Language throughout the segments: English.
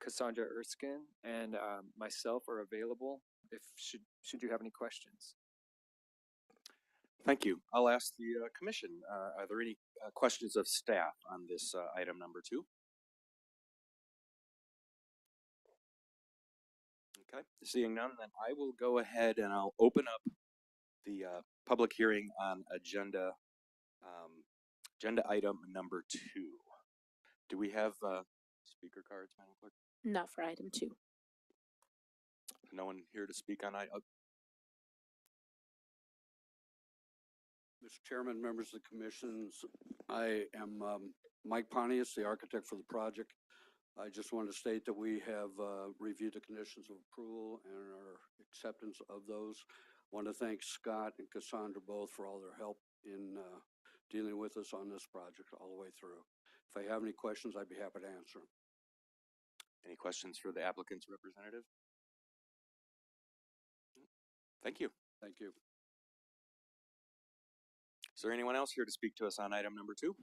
Cassandra Erskine, and myself are available if should you have any questions. Thank you. I'll ask the commission. Are there any questions of staff on this item number 2? Okay, seeing none, then I will go ahead and I'll open up the public hearing on agenda item number 2. Do we have speaker cards, Madam Clerk? Not for item 2. No one here to speak on item. Mr. Chairman, members of the commissions, I am Mike Pontius, the architect for the project. I just want to state that we have reviewed the conditions of approval and our acceptance of those. I want to thank Scott and Cassandra both for all their help in dealing with us on this project all the way through. If I have any questions, I'd be happy to answer them. Any questions for the applicant's representative? Thank you. Thank you. Is there anyone else here to speak to us on item number 2?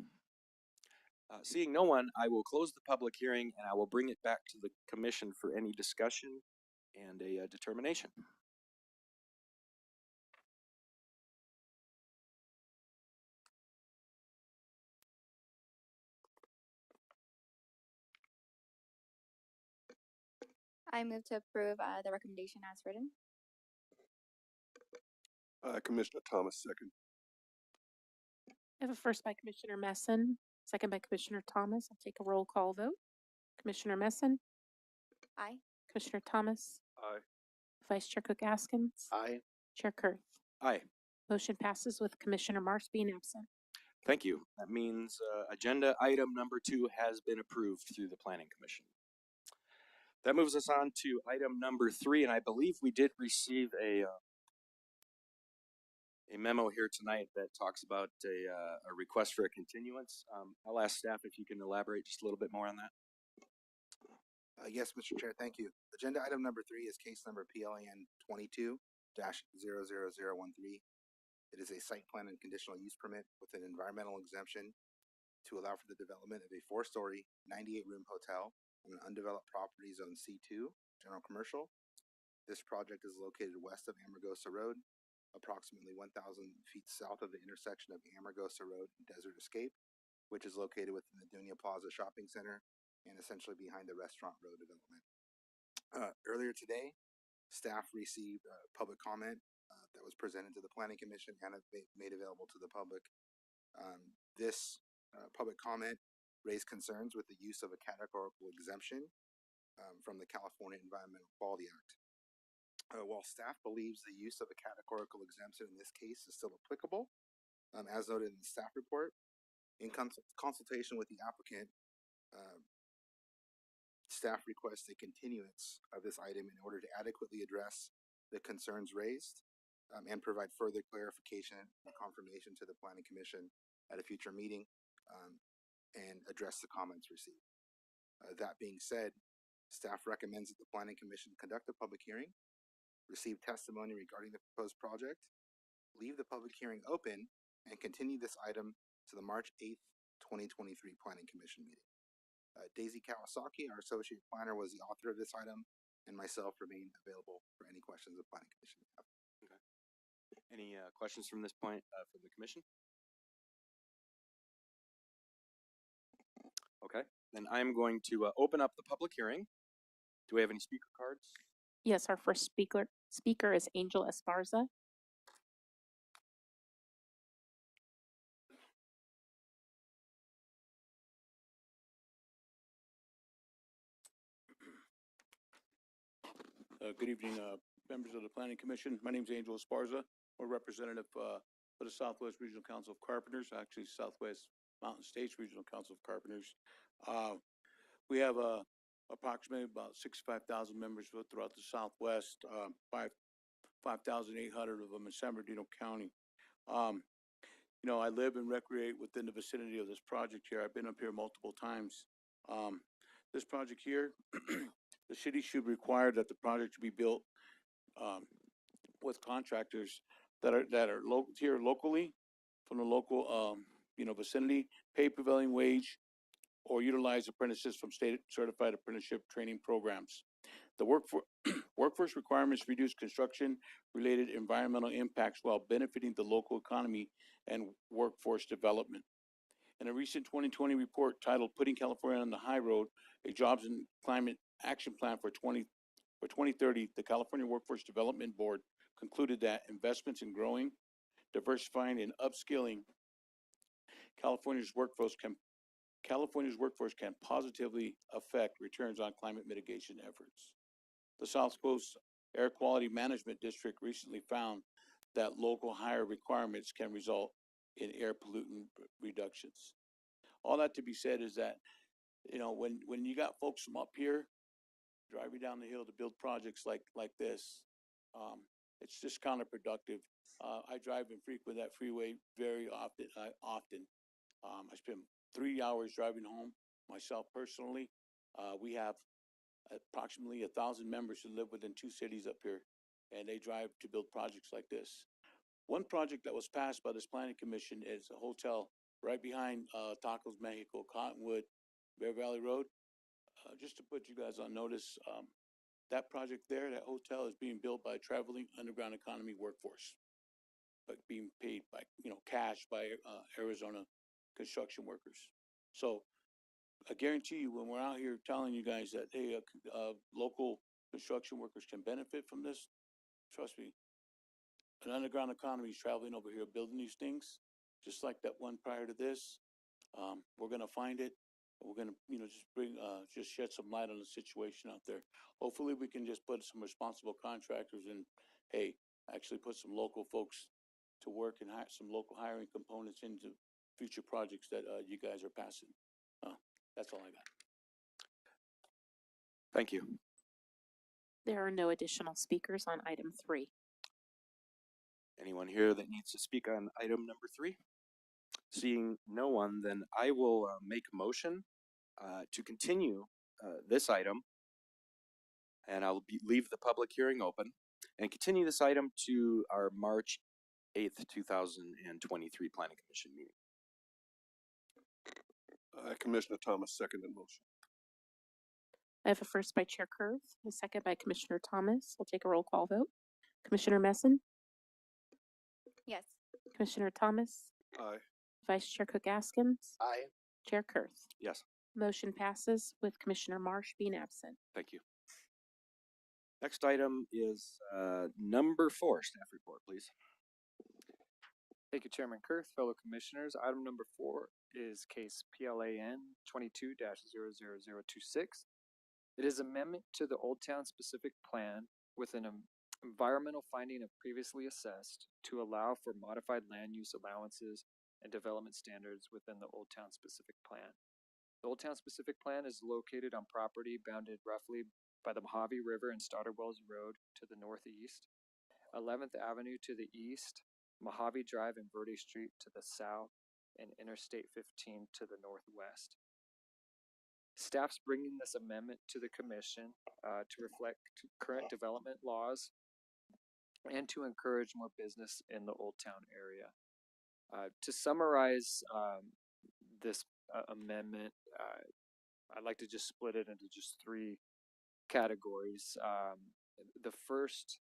Seeing no one, I will close the public hearing and I will bring it back to the commission for any discussion and a determination. I move to approve the recommendation as written. Commissioner Thomas, second. I have a first by Commissioner Messin, second by Commissioner Thomas. I'll take a roll call vote. Commissioner Messin, Aye. Commissioner Thomas, Aye. Vice Chair Cook-Askins, Aye. Chair Kurth. Aye. Motion passes with Commissioner Marsh being absent. Thank you. That means agenda item number 2 has been approved through the Planning Commission. That moves us on to item number 3, and I believe we did receive a memo here tonight that talks about a request for a continuance. I'll ask staff if you can elaborate just a little bit more on that. Yes, Mr. Chair, thank you. Agenda item number 3 is case number PLAN 22-00013. It is a site plan and conditional use permit with an environmental exemption to allow for the development of a 4-story, 98-room hotel on an undeveloped property zone C2, general commercial. This project is located west of Amargosa Road, approximately 1,000 feet south of the intersection of Amargosa Road and Desert Escape, which is located within the Dunia Plaza Shopping Center and essentially behind the Restaurant Row development. Earlier today, staff received public comment that was presented to the Planning Commission and made available to the public. This public comment raised concerns with the use of a categorical exemption from the California Environmental Quality Act. While staff believes the use of a categorical exemption in this case is still applicable, as noted in the staff report, in consultation with the applicant, staff requests a continuance of this item in order to adequately address the concerns raised and provide further clarification and confirmation to the Planning Commission at a future meeting and address the comments received. That being said, staff recommends that the Planning Commission conduct a public hearing, receive testimony regarding the proposed project, leave the public hearing open, and continue this item to the March 8th, 2023 Planning Commission meeting. Daisy Kawasaki, our associate planner, was the author of this item, and myself remain available for any questions the Planning Commission may have. Okay. Any questions from this point from the commission? Okay, then I'm going to open up the public hearing. Do we have any speaker cards? Yes, our first speaker is Angel Esparza. Good evening, members of the Planning Commission. My name is Angel Esparza. We're representative for the Southwest Regional Council of Carpenters, actually Southwest Mountain States Regional Council of Carpenters. We have approximately about 65,000 members throughout the Southwest, 5,800 of them in San Bernardino County. You know, I live and recreate within the vicinity of this project here. I've been up here multiple times. This project here, the city should require that the project be built with contractors that are here locally from the local you know, vicinity, pay prevailing wage, or utilize apprentices from state certified apprenticeship training programs. The workforce requirements reduce construction-related environmental impacts while benefiting the local economy and workforce development. In a recent 2020 report titled "Putting California on the High Road: A Jobs and Climate Action Plan for 2030," the California Workforce Development Board concluded that investments in growing, diversifying, and upskilling California's workforce can positively affect returns on climate mitigation efforts. The South Coast Air Quality Management District recently found that local higher requirements can result in air pollutant reductions. All that to be said is that, you know, when you got folks from up here driving down the hill to build projects like this, it's just counterproductive. I drive and frequent that freeway very often. I spend 3 hours driving home myself personally. We have approximately 1,000 members who live within 2 cities up here, and they drive to build projects like this. One project that was passed by this planning commission is a hotel right behind Tacos Mexico, Cottonwood, Bear Valley Road. Just to put you guys on notice, that project there, that hotel is being built by a traveling underground economy workforce, but being paid by, you know, cash by Arizona construction workers. So I guarantee you, when we're out here telling you guys that, hey, local construction workers can benefit from this, trust me, an underground economy is traveling over here building these things, just like that one prior to this. We're gonna find it. We're gonna, you know, just shed some light on the situation out there. Hopefully, we can just put some responsible contractors and, hey, actually put some local folks to work and hire some local hiring components into future projects that you guys are passing. That's all I got. Thank you. There are no additional speakers on item 3. Anyone here that needs to speak on item number 3? Seeing no one, then I will make a motion to continue this item, and I'll leave the public hearing open and continue this item to our March 8th, 2023 Planning Commission meeting. Commissioner Thomas, second the motion. I have a first by Chair Kurth, a second by Commissioner Thomas. We'll take a roll call vote. Commissioner Messin, Yes. Commissioner Thomas, Aye. Vice Chair Cook Askins, Aye. Chair Kurth. Yes, Motion passes with Commissioner Marsh being absent. thank you. Next item is number 4, staff report, please. Thank you, Chairman Kurth, fellow commissioners. Item number 4 is case PLAN 22-00026. It is amendment to the Old Town specific plan with an environmental finding of previously assessed to allow for modified land use allowances and development standards within the Old Town specific plan. The Old Town specific plan is located on property bounded roughly by the Mojave River and Stoddard Wells Road to the northeast, 11th Avenue to the east, Mojave Drive and Verde Street to the south, and Interstate 15 to the northwest. Staff's bringing this amendment to the commission to reflect current development laws and to encourage more business in the Old Town area. To summarize this amendment, I'd like to just split it into just 3 categories. The first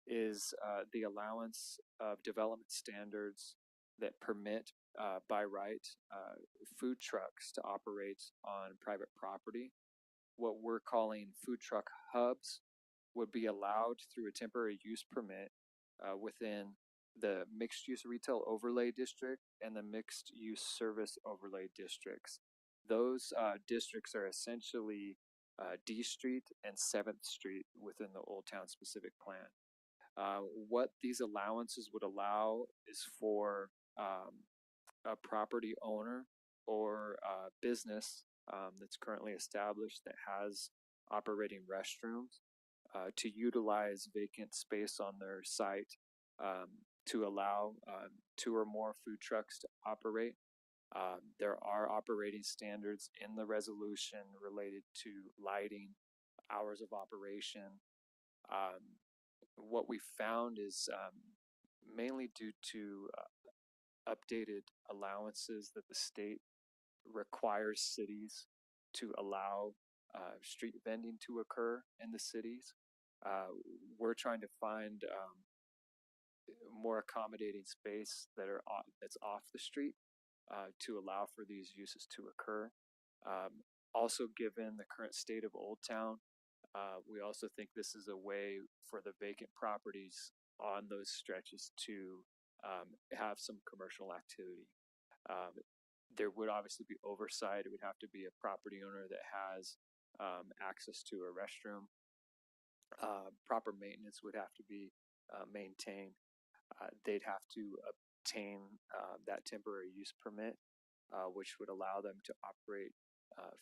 is the allowance of development standards that permit by right food trucks to operate on private property. What we're calling food truck hubs would be allowed through a temporary use permit within the mixed use retail overlay district and the mixed use service overlay districts. Those districts are essentially D Street and 7th Street within the Old Town specific plan. What these allowances would allow is for a property owner or business that's currently established that has operating restrooms to utilize vacant space on their site to allow 2 or more food trucks to operate. There are operating standards in the resolution related to lighting, hours of operation. What we found is mainly due to updated allowances that the state requires cities to allow street vending to occur in the cities. We're trying to find more accommodating space that's off the street to allow for these uses to occur. Also, given the current state of Old Town, we also think this is a way for the vacant properties on those stretches to have some commercial activity. There would obviously be oversight. It would have to be a property owner that has access to a restroom. Proper maintenance would have to be maintained. They'd have to obtain that temporary use permit, which would allow them to operate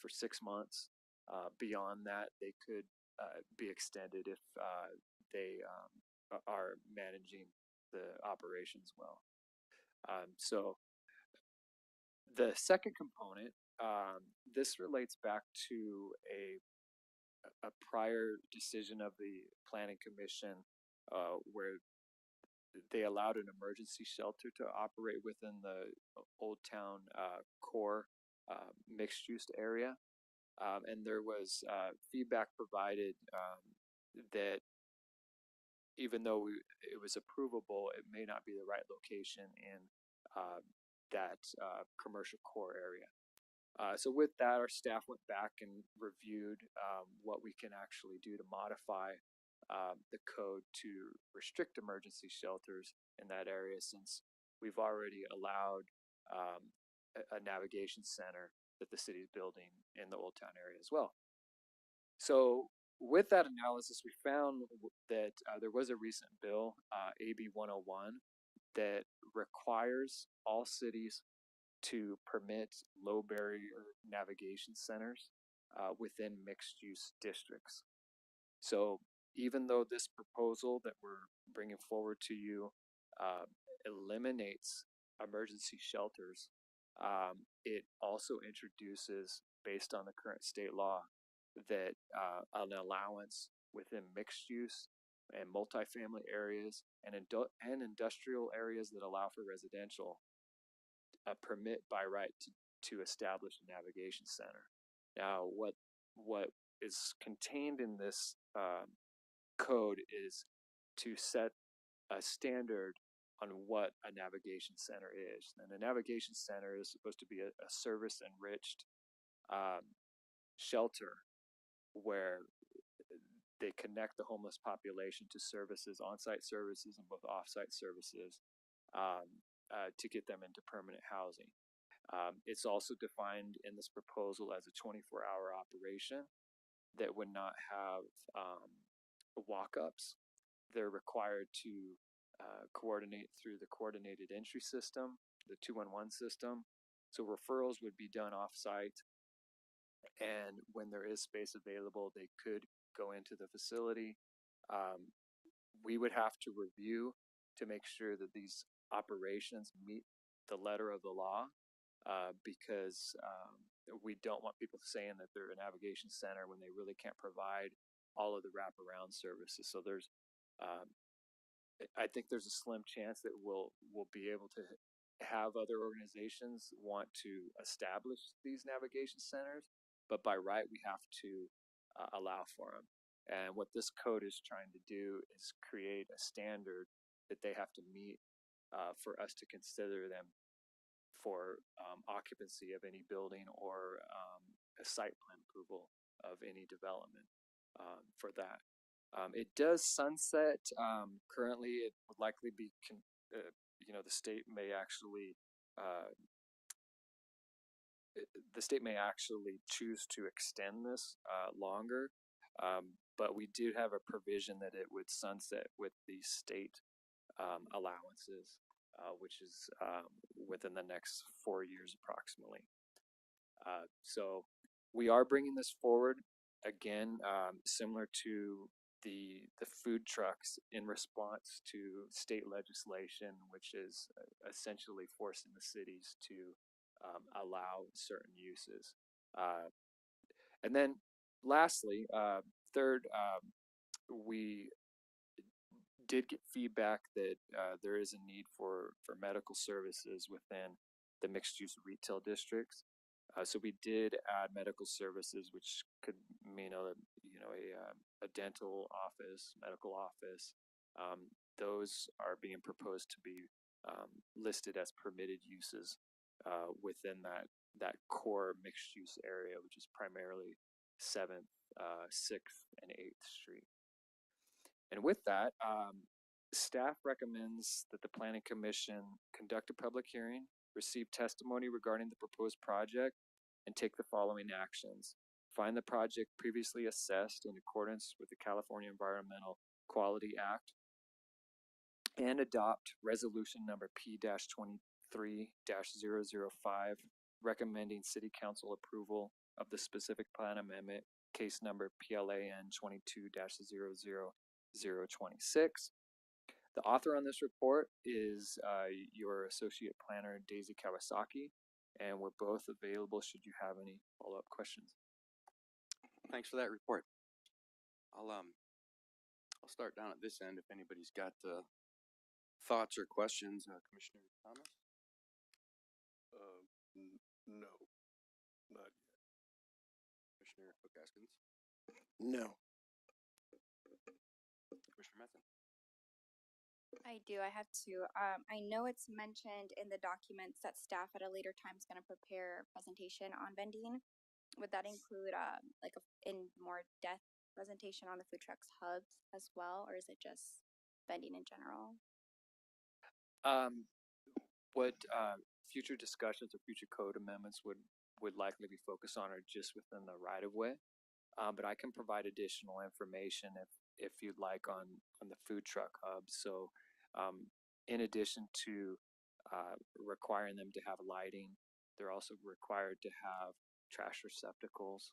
for 6 months. Beyond that, they could be extended if they are managing the operations well. So the second component, this relates back to a prior decision of the Planning Commission where they allowed an emergency shelter to operate within the Old Town core mixed use area. And there was feedback provided that even though it was approvable, it may not be the right location in that commercial core area. So with that, our staff went back and reviewed what we can actually do to modify the code to restrict emergency shelters in that area, since we've already allowed a navigation center that the city is building in the Old Town area as well. So with that analysis, we found that there was a recent bill, AB 101, that requires all cities to permit low barrier navigation centers within mixed use districts. So even though this proposal that we're bringing forward to you eliminates emergency shelters, it also introduces, based on the current state law, that an allowance within mixed use and multifamily areas and industrial areas that allow for residential permit by right to establish a navigation center. Now, what is contained in this code is to set a standard on what a navigation center is. And a navigation center is supposed to be a service enriched shelter where they connect the homeless population to services, on-site services and both off-site services, to get them into permanent housing. It's also defined in this proposal as a 24-hour operation that would not have walk-ups. They're required to coordinate through the coordinated entry system, the 211 system. So referrals would be done off-site, and when there is space available, they could go into the facility. We would have to review to make sure that these operations meet the letter of the law, because we don't want people saying that they're a navigation center when they really can't provide all of the wraparound services. So there's, I think there's a slim chance that we'll be able to have other organizations want to establish these navigation centers, but by right we have to allow for them. And what this code is trying to do is create a standard that they have to meet for us to consider them for occupancy of any building or a site plan approval of any development for that. It does sunset. Currently, it would likely be, the state may actually choose to extend this longer, but we do have a provision that it would sunset with the state allowances, which is within the next 4 years approximately. So we are bringing this forward again, similar to the food trucks, in response to state legislation, which is essentially forcing the cities to allow certain uses. And then lastly, third, we did get feedback that there is a need for medical services within the mixed use retail districts. So we did add medical services, which could mean a dental office, medical office. Those are being proposed to be listed as permitted uses within that core mixed use area, which is primarily 7th, 6th, and 8th Street. And with that, staff recommends that the Planning Commission conduct a public hearing, receive testimony regarding the proposed project, and take the following actions. Find the project previously assessed in accordance with the California Environmental Quality Act, and adopt resolution number P-23-005, recommending City Council approval of the specific plan amendment, case number PLAN 22-00026. The author on this report is your Associate Planner, Daisy Kawasaki, and we're both available should you have any follow-up questions. Thanks for that report. I'll start down at this end if anybody's got thoughts or questions. Commissioner Thomas? No, not yet. Commissioner Hook-Gaskins? No. Commissioner Messon? I do. I have two. I know it's mentioned in the documents that staff at a later time is going to prepare a presentation on vending. Would that include like a in more depth presentation on the food trucks hubs as well, or is it just vending in general? What future discussions or future code amendments would likely be focused on are just within the right of way. But I can provide additional information if you'd like on the food truck hubs. So in addition to requiring them to have lighting, they're also required to have trash receptacles.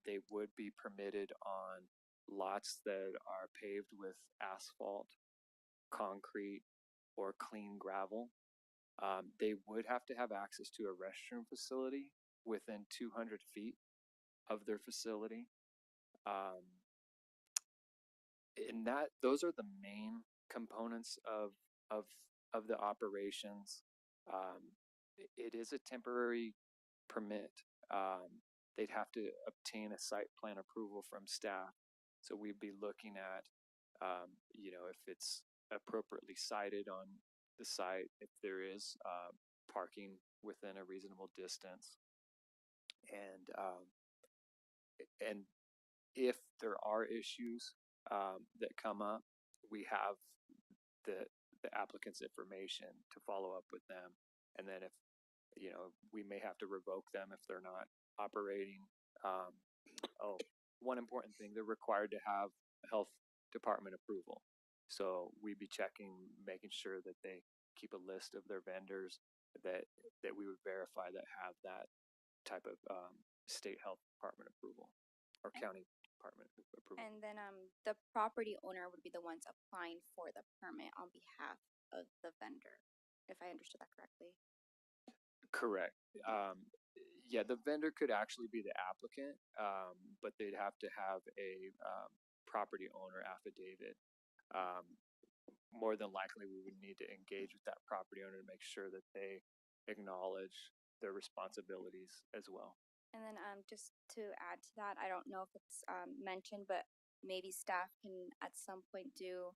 They would be permitted on lots that are paved with asphalt, concrete, or clean gravel. They would have to have access to a restroom facility within 200 feet of their facility. And those are the main components of the operations. It is a temporary permit. They'd have to obtain a site plan approval from staff. So we'd be looking at, if it's appropriately sited on the site, if there is parking within a reasonable distance, and if there are issues that come up, we have the applicant's information to follow up with them, and then if we may have to revoke them if they're not operating. One important thing, they're required to have health department approval. So we'd be checking, making sure that they keep a list of their vendors that we would verify that have that type of state health department approval or county department approval. And then the property owner would be the ones applying for the permit on behalf of the vendor, if I understood that correctly. Correct. Yeah, the vendor could actually be the applicant, but they'd have to have a property owner affidavit. More than likely, we would need to engage with that property owner to make sure that they acknowledge their responsibilities as well. And then just to add to that, I don't know if it's mentioned, but maybe staff can at some point do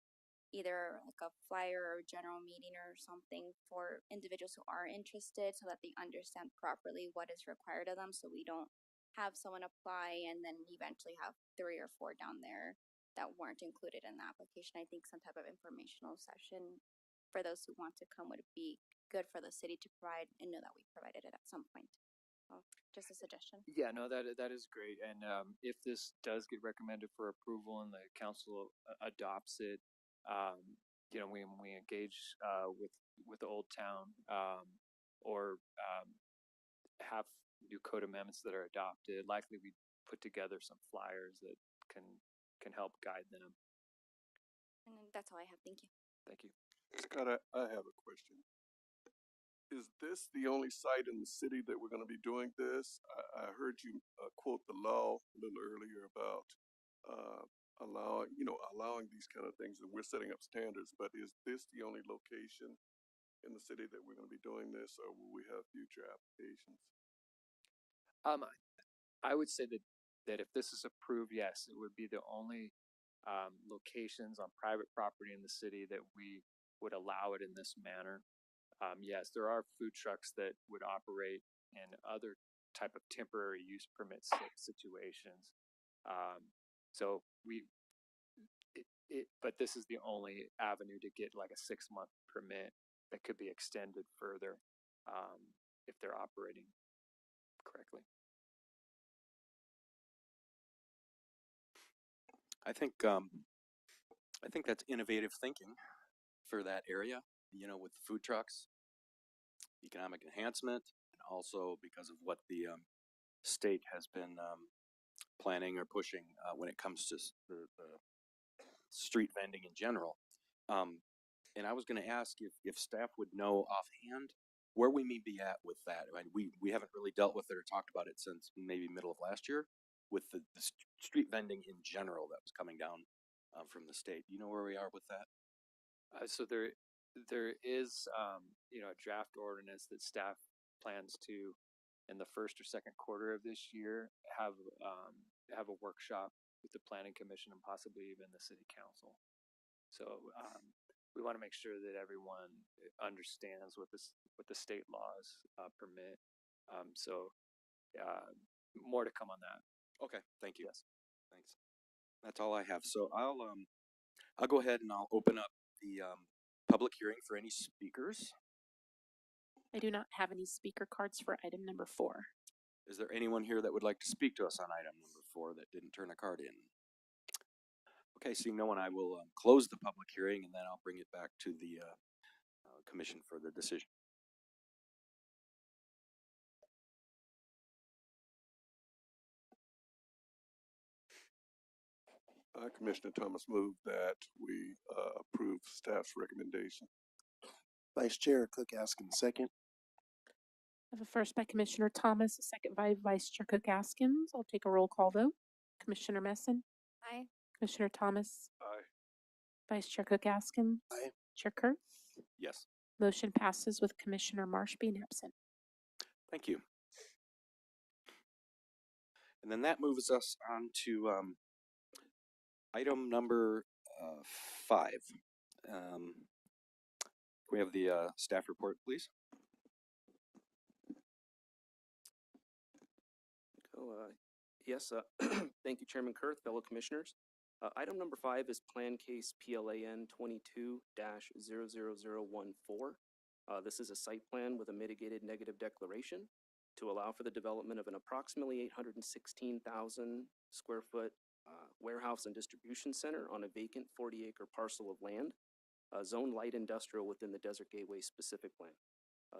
either like a flyer or general meeting or something for individuals who are interested so that they understand properly what is required of them, so we don't have someone apply and then eventually have 3 or 4 down there that weren't included in the application. I think some type of informational session for those who want to come would be good for the city to provide and know that we provided it at some point. So just a suggestion. Yeah, no, that is great. And if this does get recommended for approval and the council adopts it, we engage with the Old Town or have new code amendments that are adopted. Likely, we put together some flyers that can help guide them. And then that's all I have. Thank you. Thank you. Scott, I have a question. Is this the only site in the city that we're going to be doing this? I heard you quote the law a little earlier about allowing these kind of things, and we're setting up standards. But is this the only location in the city that we're going to be doing this, or will we have future applications? I would say that if this is approved, yes, it would be the only locations on private property in the city that we would allow it in this manner. Yes, there are food trucks that would operate in other type of temporary use permit situations. So but this is the only avenue to get like a 6-month permit that could be extended further if they're operating correctly. I think that's innovative thinking for that area, you know, with food trucks, economic enhancement, and also because of what the state has been planning or pushing when it comes to the street vending in general. And I was going to ask if staff would know offhand where we may be at with that. I mean, we haven't really dealt with it or talked about it since maybe middle of last year with the street vending in general that was coming down from the state. Do you know where we are with that? So there is a draft ordinance that staff plans to, in the first or second quarter of this year, have a workshop with the planning commission and possibly even the city council. So we want to make sure that everyone understands what the state laws permit. So more to come on that. Okay, thank you. Yes. Thanks. That's all I have. So I'll go ahead and I'll open up the public hearing for any speakers. I do not have any speaker cards for item number 4. Is there anyone here that would like to speak to us on item number 4 that didn't turn a card in? Okay, seeing no one, I will close the public hearing and then I'll bring it back to the commission for the decision. Commissioner Thomas moved that we approve staff's recommendation. Vice Chair Cook Askins, second. I have a first by Commissioner Thomas, a second by Vice Chair Cook Askins. I'll take a roll call vote. Commissioner Messin, Aye. Commissioner Thomas, Aye. Vice Chair Cook Askins. Aye. Chair Kurth. Yes. Motion passes with Commissioner Marsh being absent. Thank you. And then that moves us on to item number 5. Can we have the staff report, please? Yes, thank you, Chairman Kurth, fellow commissioners. Item number 5 is Plan Case PLAN 22-00014. This is a site plan with a mitigated negative declaration to allow for the development of an approximately 816,000 square foot warehouse and distribution center on a vacant 40-acre parcel of land, zone light industrial within the Desert Gateway specific plan.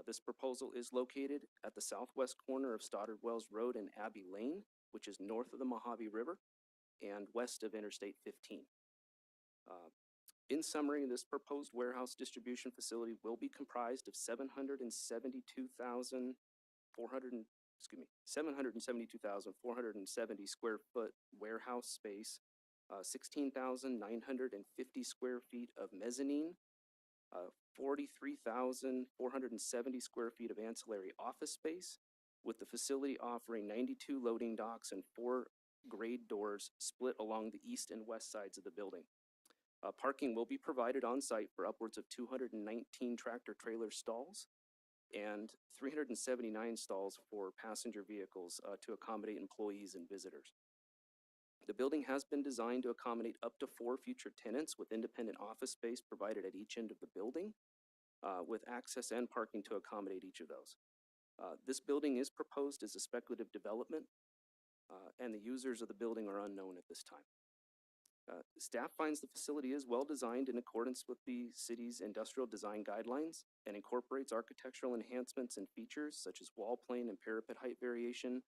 This proposal is located at the southwest corner of Stoddard Wells Road and Abbey Lane, which is north of the Mojave River and west of Interstate 15. In summary, this proposed warehouse distribution facility will be comprised of 772,470 square foot warehouse space, 16,950 square feet of mezzanine, 43,470 square feet of ancillary office space, with the facility offering 92 loading docks and 4 grade doors split along the east and west sides of the building. Parking will be provided on site for upwards of 219 tractor trailer stalls and 379 stalls for passenger vehicles to accommodate employees and visitors. The building has been designed to accommodate up to 4 future tenants with independent office space provided at each end of the building, with access and parking to accommodate each of those. This building is proposed as a speculative development, and the users of the building are unknown at this time. Staff finds the facility is well designed in accordance with the city's industrial design guidelines and incorporates architectural enhancements and features such as wall plane and parapet height variation,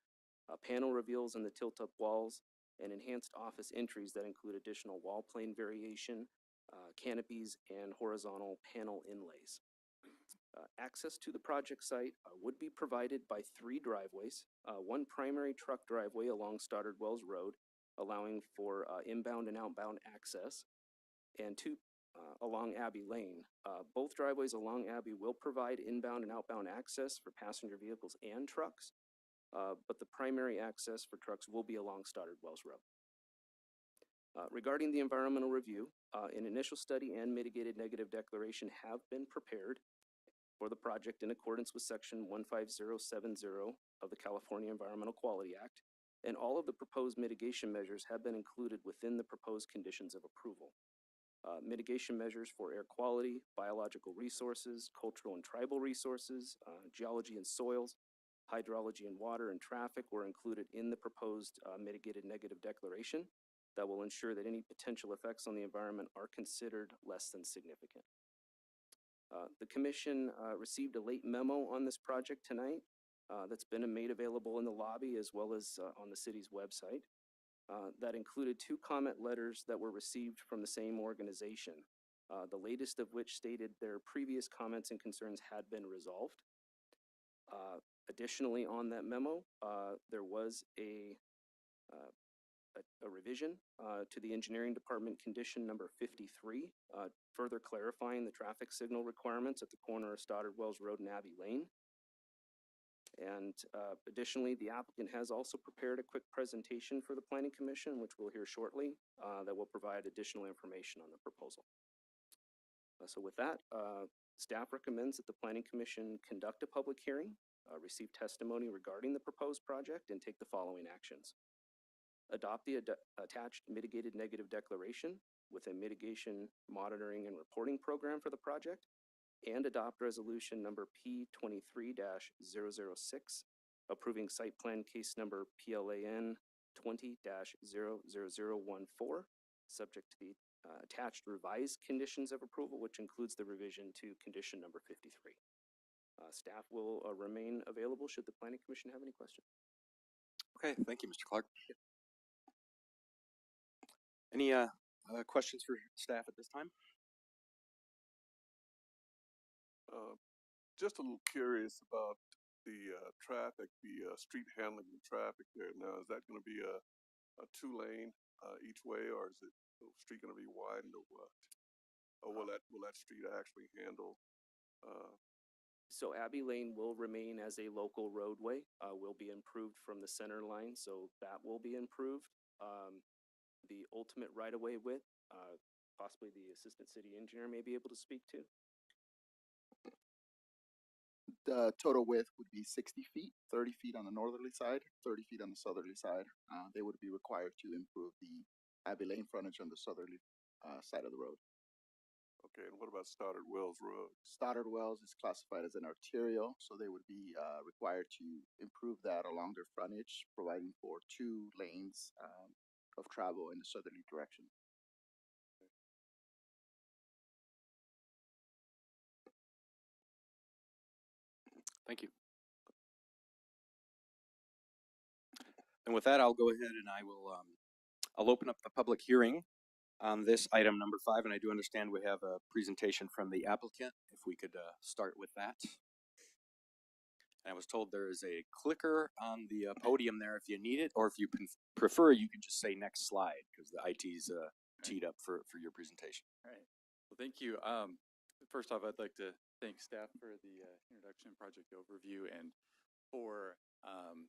panel reveals in the tilt-up walls, and enhanced office entries that include additional wall plane variation, canopies, and horizontal panel inlays. Access to the project site would be provided by 3 driveways, 1 primary truck driveway along Stoddard Wells Road, allowing for inbound and outbound access, and 2 along Abbey Lane. Both driveways along Abbey will provide inbound and outbound access for passenger vehicles and trucks. but the primary access for trucks will be along Stoddard Wells Road. Regarding the environmental review, an initial study and mitigated negative declaration have been prepared for the project in accordance with Section 15070 of the California Environmental Quality Act, and all of the proposed mitigation measures have been included within the proposed conditions of approval. Mitigation measures for air quality, biological resources, cultural and tribal resources, geology and soils, hydrology and water and traffic were included in the proposed mitigated negative declaration that will ensure that any potential effects on the environment are considered less than significant. The commission received a late memo on this project tonight that's been made available in the lobby as well as on the city's website. That included 2 comment letters that were received from the same organization, the latest of which stated their previous comments and concerns had been resolved. Additionally, on that memo, there was a revision to the engineering department condition number 53, further clarifying the traffic signal requirements at the corner of Stoddard Wells Road and Abbey Lane. And additionally, the applicant has also prepared a quick presentation for the Planning Commission, which we'll hear shortly, that will provide additional information on the proposal. So with that, staff recommends that the Planning Commission conduct a public hearing, receive testimony regarding the proposed project, and take the following actions. Adopt the attached mitigated negative declaration with a mitigation monitoring and reporting program for the project, and adopt resolution number P23-006, approving site plan case number PLAN 20-00014, subject to the attached revised conditions of approval, which includes the revision to condition number 53. Staff will remain available should the Planning Commission have any questions. Okay, thank you, Mr. Clark. Any questions for staff at this time? Just a little curious about the traffic, the street handling of traffic there. Now, is that going to be a 2-lane each way, or is it the street going to be widened, or what? Or will that street actually handle? So Abbey Lane will remain as a local roadway, will be improved from the center line, so that will be improved. The ultimate right-of-way width, possibly the assistant city engineer may be able to speak to. The total width would be 60 feet, 30 feet on the northerly side, 30 feet on the southerly side. They would be required to improve the Abbey Lane frontage on the southerly side of the road. Okay, and what about Stoddard Wells Road? Stoddard Wells is classified as an arterial, so they would be required to improve that along their frontage, providing for 2 lanes of travel in the southerly direction. Thank you. And with that, I'll go ahead and I will I'll open up the public hearing on this item number 5, and I do understand we have a presentation from the applicant. If we could start with that. And I was told there is a clicker on the podium there if you need it, or if you prefer, you can just say next slide, because the IT's teed up for your presentation. All right. Well, thank you. First off, I'd like to thank staff for the introduction and project overview, and for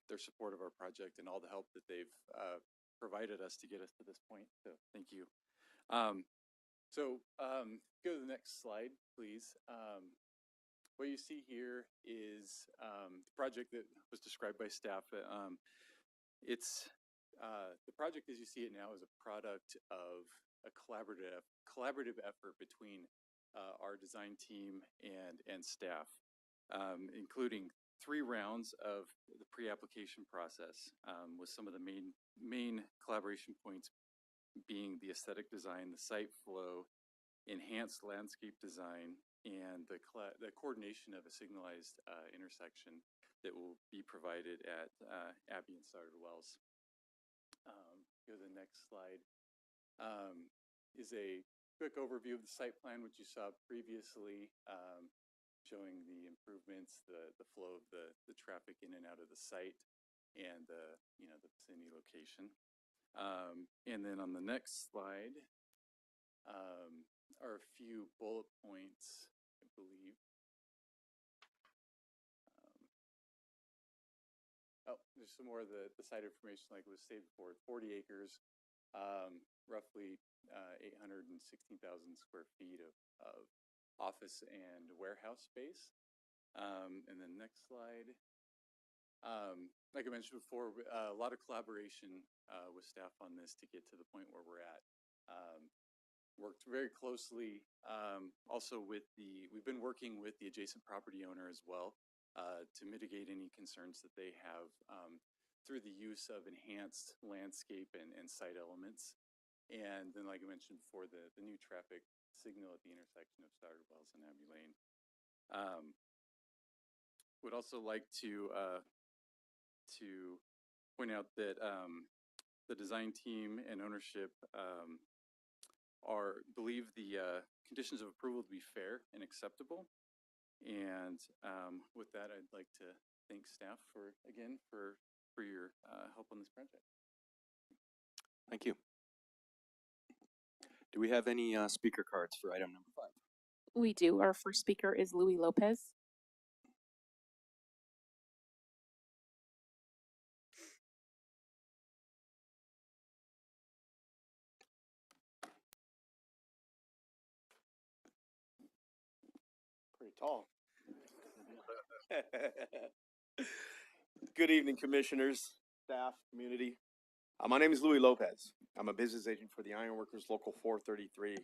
their support of our project and all the help that they've provided us to get us to this point. So thank you. Go to the next slide, please. What you see here is the project that was described by staff. It's the project as you see it now is a product of a collaborative effort between our design team and staff, including 3 rounds of the pre-application process, with some of the main collaboration points being the aesthetic design, the site flow, enhanced landscape design, and the coordination of a signalized intersection that will be provided at Abbey and Stoddard Wells. Go to the next slide. Is a quick overview of the site plan, which you saw previously, showing the improvements, the flow of the traffic in and out of the site, and the vicinity location. And then on the next slide are a few bullet points, I believe. just some more of the site information like was stated before, 40 acres, roughly 816,000 square feet of office and warehouse space. And then next slide. Like I mentioned before, a lot of collaboration with staff on this to get to the point where we're at. Worked very closely also with we've been working with the adjacent property owner as well to mitigate any concerns that they have through the use of enhanced landscape and site elements. And then, like I mentioned before, the new traffic signal at the intersection of Stoddard Wells and Abbey Lane. Would also like to point out that the design team and ownership believe the conditions of approval to be fair and acceptable. And with that, I'd like to thank staff for your help on this project. Thank you. Do we have any speaker cards for item number 5? We do. Our first speaker is Louis Lopez. Pretty tall. Good evening, commissioners, staff, community. My name is Louis Lopez. I'm a business agent for the Ironworkers Local 433,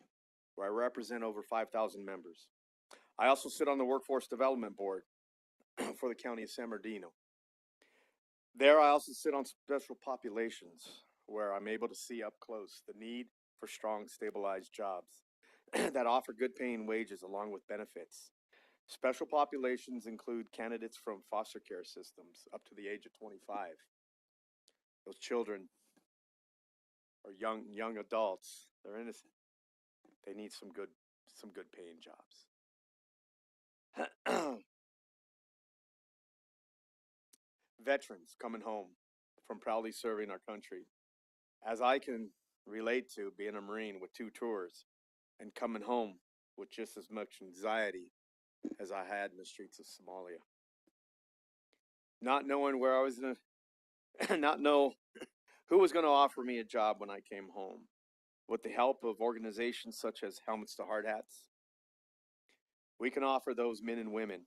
where I represent over 5,000 members. I also sit on the Workforce Development Board for the County of San Bernardino. There, I also sit on special populations, where I'm able to see up close the need for strong, stabilized jobs that offer good paying wages along with benefits. Special populations include candidates from foster care systems up to the age of 25. Those children or young adults, they're innocent. They need some good paying jobs. Veterans coming home from proudly serving our country. As I can relate to being a Marine with 2 tours and coming home with just as much anxiety as I had in the streets of Somalia. Not knowing where I was not know who was going to offer me a job when I came home. With the help of organizations such as Helmets to Hard Hats, we can offer those men and women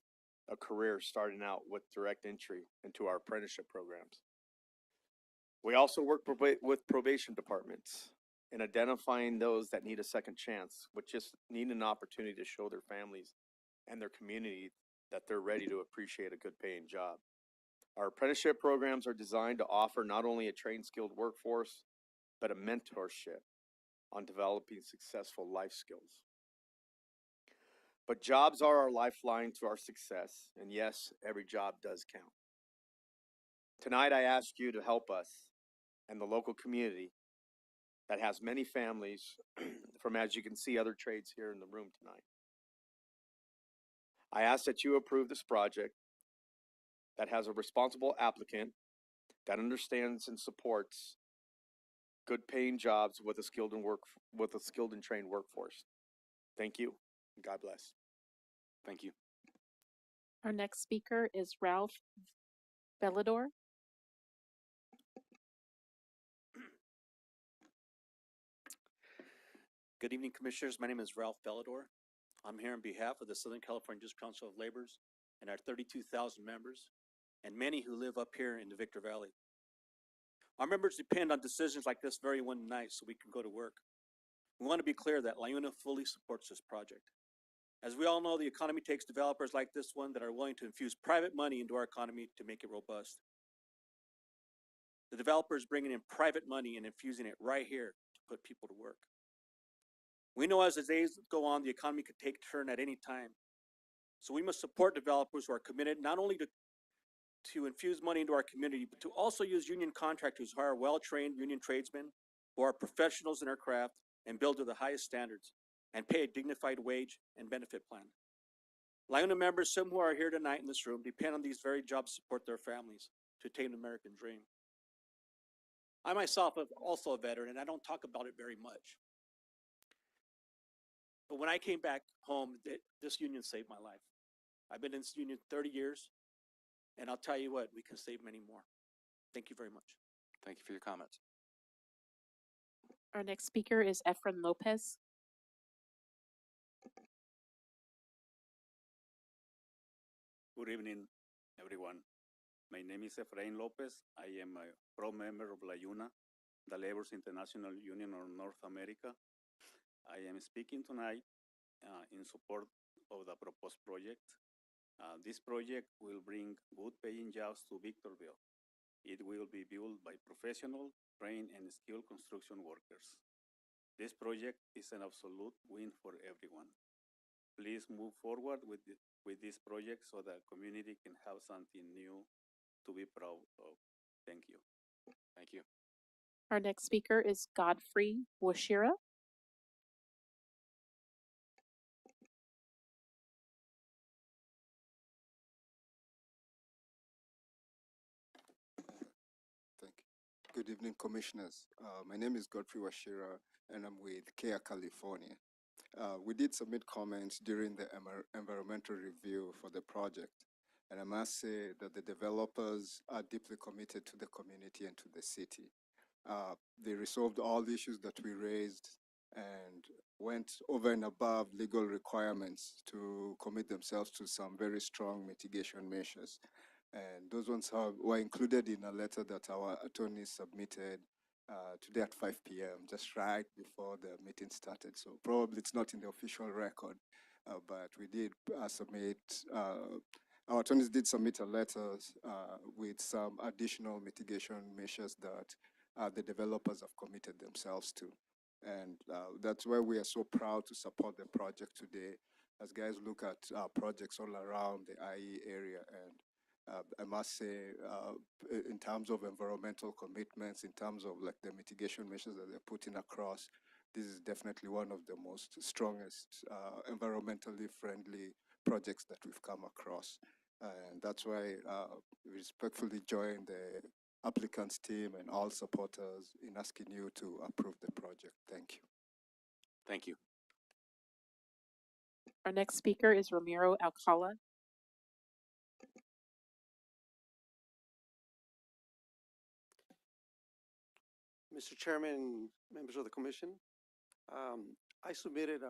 a career starting out with direct entry into our apprenticeship programs. We also work with probation departments in identifying those that need a second chance, but just need an opportunity to show their families and their community that they're ready to appreciate a good paying job. Our apprenticeship programs are designed to offer not only a trained, skilled workforce, but a mentorship on developing successful life skills. But jobs are our lifeline to our success, and yes, every job does count. Tonight, I ask you to help us and the local community that has many families from, as you can see, other trades here in the room tonight. I ask that you approve this project that has a responsible applicant that understands and supports good paying jobs with a skilled and trained workforce. Thank you. God bless. Thank you. Our next speaker is Ralph Bellador. Good evening, Commissioners. My name is Ralph Bellador. I'm here on behalf of the Southern California District Council of Laborers and our 32,000 members, and many who live up here in the Victor Valley. Our members depend on decisions like this very one night so we can go to work. We want to be clear that LIUNA fully supports this project. As we all know, the economy takes developers like this one that are willing to infuse private money into our economy to make it robust. The developer is bringing in private money and infusing it right here to put people to work. We know as the days go on, the economy could take a turn at any time. So we must support developers who are committed not only to infuse money into our community, but to also use union contractors who hire well-trained union tradesmen who are professionals in our craft and build to the highest standards and pay a dignified wage and benefit plan. LIUNA members, some who are here tonight in this room, depend on these very jobs to support their families to attain the American dream. I myself am also a veteran, and I don't talk about it very much. But when I came back home, this union saved my life. I've been in this union 30 years, and I'll tell you what, we can save many more. Thank you very much. Thank you for your comments. Our next speaker is Efren Lopez. Good evening, everyone. My name is Efrain Lopez. I am a proud member of La UNA, the Labor's International Union of North America. I am speaking tonight in support of the proposed project. This project will bring good paying jobs to Victorville. It will be built by professional, trained, and skilled construction workers. This project is an absolute win for everyone. Please move forward with this project so the community can have something new to be proud of. Thank you. Thank you. Our next speaker is Godfrey Washira. Thank you. Good evening, commissioners. My name is Godfrey Washira, and I'm with KEA California. We did submit comments during the environmental review for the project, and I must say that the developers are deeply committed to the community and to the city. They resolved all the issues that we raised and went over and above legal requirements to commit themselves to some very strong mitigation measures. And those ones were included in a letter that our attorneys submitted today at 5 p.m., just right before the meeting started. So probably it's not in the official record, but we did submit, our attorneys did submit a letter with some additional mitigation measures that the developers have committed themselves to. And that's why we are so proud to support the project today, as guys look at projects all around the IE area. And I must say, in terms of environmental commitments, in terms of like the mitigation measures that they're putting across, this is definitely one of the most strongest environmentally friendly projects that we've come across. And that's why we respectfully join the applicants team and all supporters in asking you to approve the project. Thank you. Thank you. Our next speaker is Ramiro Alcala. Mr. Chairman, members of the commission, I submitted,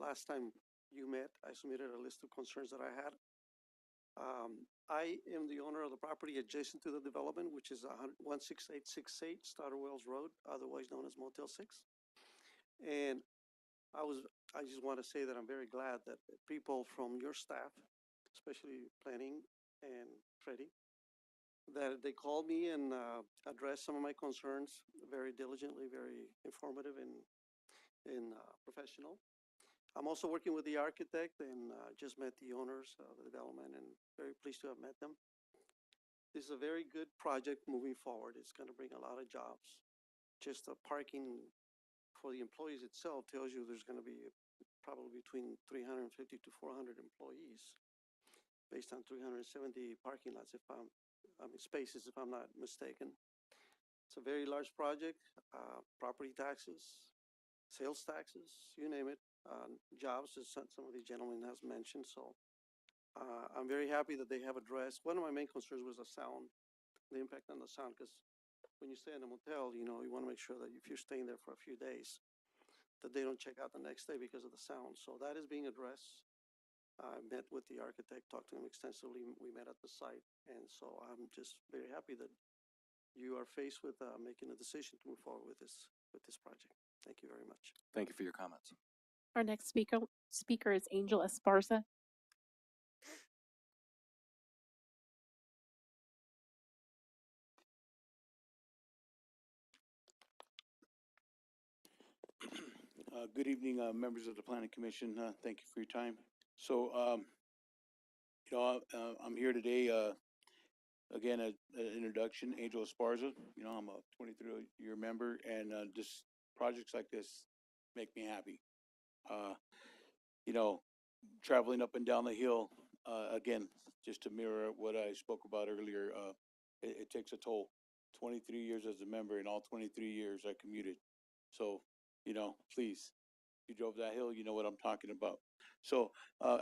last time you met, I submitted a list of concerns that I had. I am the owner of the property adjacent to the development, which is 16868 Starter Wells Road, otherwise known as Motel 6. And I just want to say that I'm very glad that people from your staff, especially planning and Freddie, that they called me and addressed some of my concerns very diligently, very informative and professional. I'm also working with the architect and just met the owners of the development and very pleased to have met them. This is a very good project moving forward. It's going to bring a lot of jobs. Just the parking for the employees itself tells you there's going to be probably between 350 to 400 employees based on 370 parking lots, spaces, if I'm not mistaken. It's a very large project, property taxes, sales taxes, you name it, jobs, as some of the gentlemen has mentioned. So I'm very happy that they have addressed. One of my main concerns was the sound, the impact on the sound, because when you stay in a motel, you know, you want to make sure that if you're staying there for a few days, that they don't check out the next day because of the sound. So that is being addressed. I met with the architect, talked to him extensively. We met at the site. And so I'm just very happy that you are faced with making a decision to move forward with this project. Thank you very much. Thank you for your comments. Our next speaker is Angel Esparza. Good evening, members of the Planning Commission. Thank you for your time. So, I'm here today, again, an introduction, Angel Esparza. You know, I'm a 23-year member, and just projects like this make me happy. Traveling up and down the hill, again, just to mirror what I spoke about earlier, it takes a toll. 23 years as a member, and all 23 years I commuted. So, please, if you drove that hill, you know what I'm talking about. So,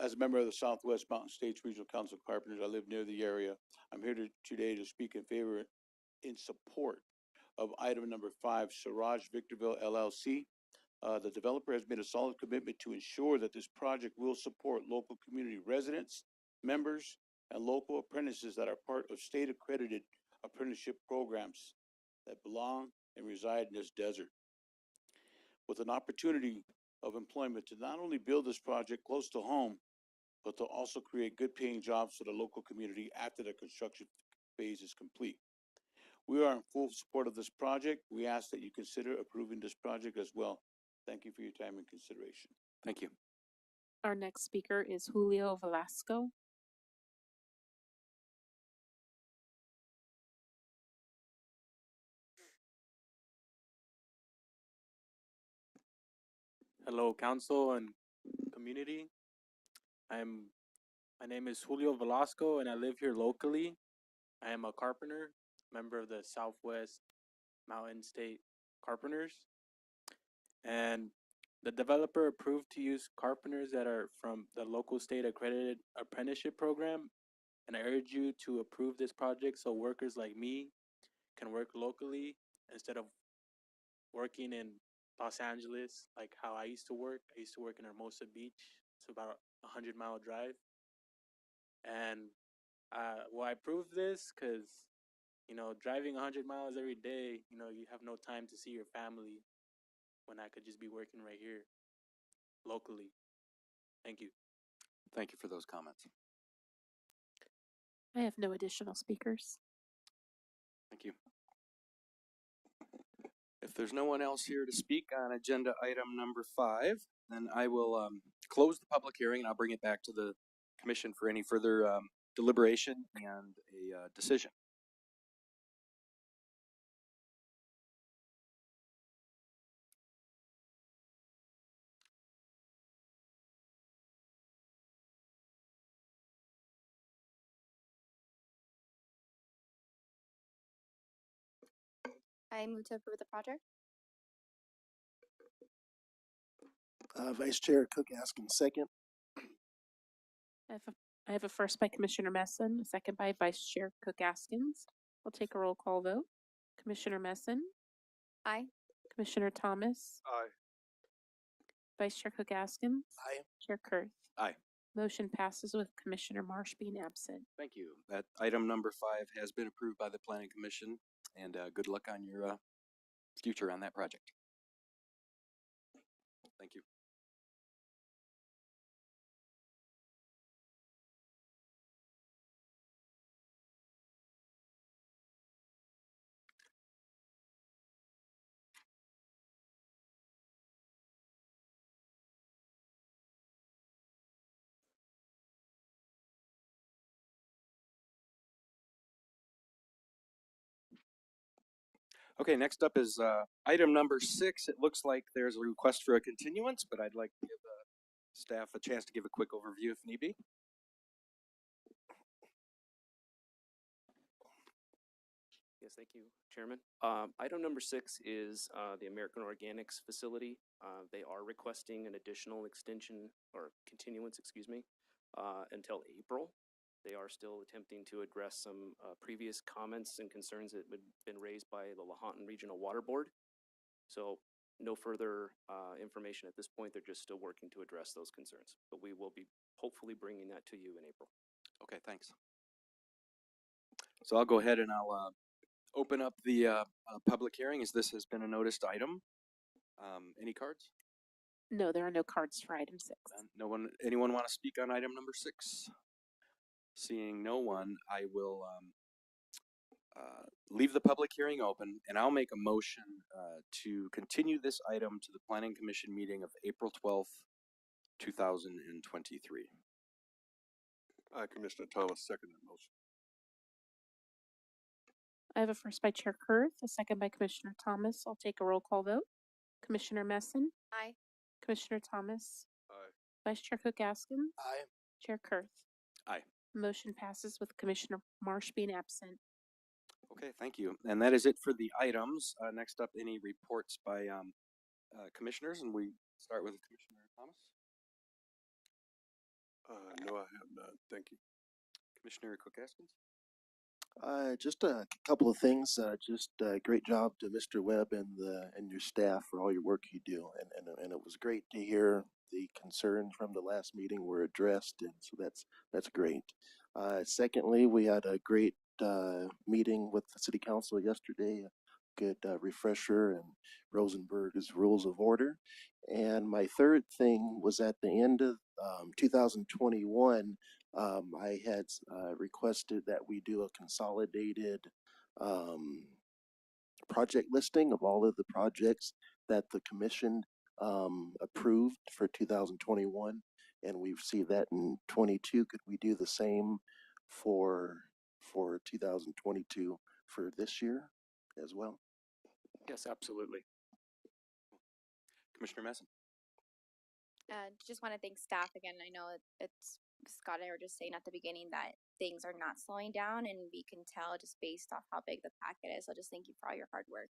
as a member of the Southwest Mountain States Regional Council of Carpenters, I live near the area. I'm here today to speak in favor in support of item number 5, Siraj Victorville LLC. The developer has made a solid commitment to ensure that this project will support local community residents, members, and local apprentices that are part of state accredited apprenticeship programs that belong and reside in this desert. With an opportunity of employment to not only build this project close to home, but to also create good paying jobs for the local community after the construction phase is complete. We are in full support of this project. We ask that you consider approving this project as well. Thank you for your time and consideration. Thank you. Our next speaker is Julio Velasco. Hello, council and community. My name is Julio Velasco and I live here locally. I am a carpenter, member of the Southwest Mountain State Carpenters. And the developer approved to use carpenters that are from the local state accredited apprenticeship program. And I urge you to approve this project so workers like me can work locally instead of working in Los Angeles, like how I used to work. I used to work in Hermosa Beach. It's about a 100-mile drive. And well, I proved this because, you know, driving 100 miles every day, you know, you have no time to see your family when I could just be working right here locally. Thank you. Thank you for those comments. I have no additional speakers. Thank you. If there's no one else here to speak on agenda item number 5, then I will close the public hearing and I'll bring it back to the commission for any further deliberation and a decision. I move to approve the project. Vice Chair Cook asking second. I have a first by Commissioner Messin, a second by Vice Chair Cook Askins. We'll take a roll call vote. Commissioner Messin, Aye. Commissioner Thomas, Aye. Vice Chair Cook Askins, Aye. Chair Kurth. Aye. Motion passes with Commissioner Marsh being absent. Thank you. That item number 5 has been approved by the Planning Commission, and good luck on your future on that project. Thank you. Okay, next up is item number 6. It looks like there's a request for a continuance, but I'd like to give staff a chance to give a quick overview if need be. Yes, thank you, Chairman. Item number 6 is the American Organics facility. They are requesting an additional extension or continuance, excuse me, until April. They are still attempting to address some previous comments and concerns that had been raised by the Lahontan Regional Water Board. So no further information at this point. They're just still working to address those concerns, but we will be hopefully bringing that to you in April. Okay, thanks. So I'll go ahead and I'll open up the public hearing as this has been a noticed item. Any cards? No, there are no cards for item 6. No one, anyone want to speak on item number 6? Seeing no one, I will leave the public hearing open and I'll make a motion to continue this item to the Planning Commission meeting of April 12th, 2023. Commissioner Thomas, second that motion. I have a first by Chair Kurth, a second by Commissioner Thomas. I'll take a roll call vote. Commissioner Messin, Aye. Commissioner Thomas, Aye. Vice Chair Cook Askins, Aye. Chair Kurth. Aye. Motion passes with Commissioner Marsh being absent. Okay, thank you. And that is it for the items. Next up, any reports by commissioners, and we start with Commissioner Thomas. No, I have none. Thank you. Commissioner Cook Askins. Just a couple of things. Great job to Mr. Webb and your staff for all your work you do. And it was great to hear the concerns from the last meeting were addressed, and so that's great. Secondly, we had a great meeting with the city council yesterday. A good refresher and Rosenberg's rules of order. And my third thing was at the end of 2021. I had requested that we do a consolidated project listing of all of the projects that the commission approved for 2021, and we see that in 22. Could we do the same for 2022 for this year as well? Yes, absolutely. Commissioner Messon. Just want to thank staff again. I know it's Scott and I were just saying at the beginning that things are not slowing down, and we can tell just based off how big the packet is. So just thank you for all your hard work.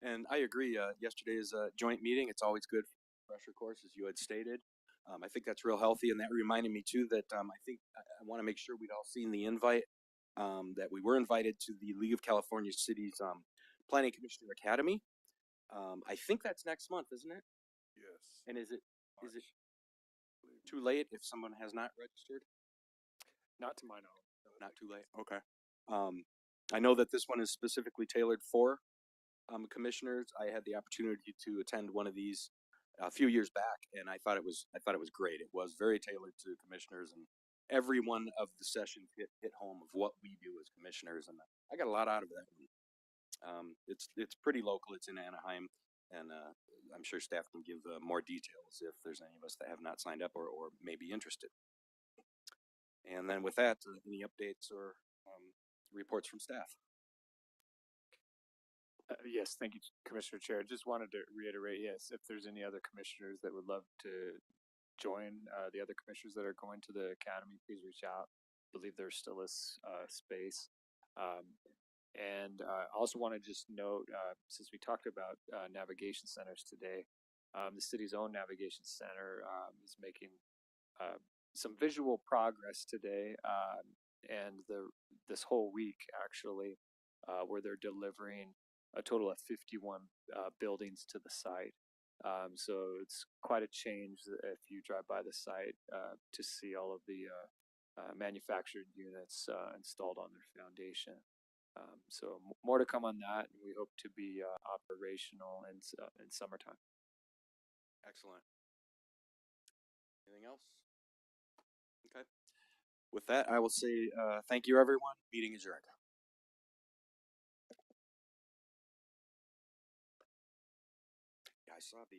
And I agree. Yesterday's joint meeting, it's always good for refresher course, as you had stated. I think that's real healthy, and that reminded me too that I think I want to make sure we'd all seen the invite, that we were invited to the League of California Cities Planning Commissioner Academy. I think that's next month, isn't it? Yes. And is it too late if someone has not registered? Not to my knowledge. Not too late. Okay. I know that this one is specifically tailored for commissioners. I had the opportunity to attend one of these a few years back, and I thought it was great. It was very tailored to commissioners, and every one of the sessions hit home of what we do as commissioners, and I got a lot out of that one. It's pretty local. It's in Anaheim, and I'm sure staff can give more details if there's any of us that have not signed up or may be interested. And then with that, any updates or reports from staff? Yes, thank you, Commissioner Chair. Just wanted to reiterate, yes, if there's any other commissioners that would love to join the other commissioners that are going to the academy, please reach out. I believe there still is space. And I also want to just note, since we talked about navigation centers today, the city's own navigation center is making some visual progress today, and this whole week actually, where they're delivering a total of 51 buildings to the site. So it's quite a change if you drive by the site to see all of the manufactured units installed on their foundation. So more to come on that, and we hope to be operational in summertime. Excellent. Anything else? Okay. With that, I will say thank you, everyone. Meeting adjourned. Yeah, I saw the